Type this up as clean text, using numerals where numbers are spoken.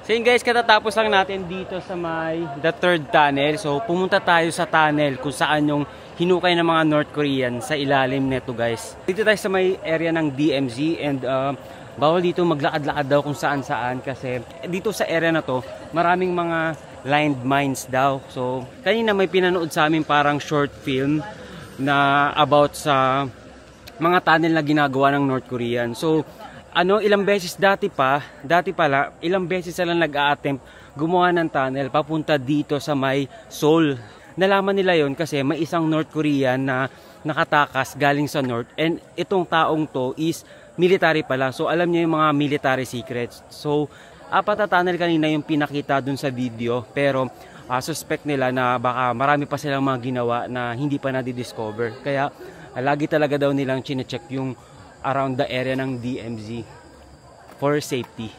So yun guys, katatapos lang natin dito sa may the third tunnel. So pumunta tayo sa tunnel kung saan yung hinukay ng mga North Korean sa ilalim nito guys. Dito tayo sa may area ng DMZ and bawal dito maglakad-lakad daw kung saan-saan kasi dito sa area na to maraming mga lined mines daw. So kanina may pinanood sa amin parang short film na about sa mga tunnel na ginagawa ng North Korean. So ilang beses dati pala, ilang beses sila nag-a-attempt gumawa ng tunnel papunta dito sa may Seoul. Nalaman nila yon kasi may isang North Korean na nakatakas galing sa North and itong taong to is military pala. So alam niya yung mga military secrets. So apat na tunnel kanina yung pinakita dun sa video pero suspect nila na baka marami pa silang mga ginawa na hindi pa na-discover. Kaya lagi talaga daw nilang chine-check yung around the area ng DMZ for safety.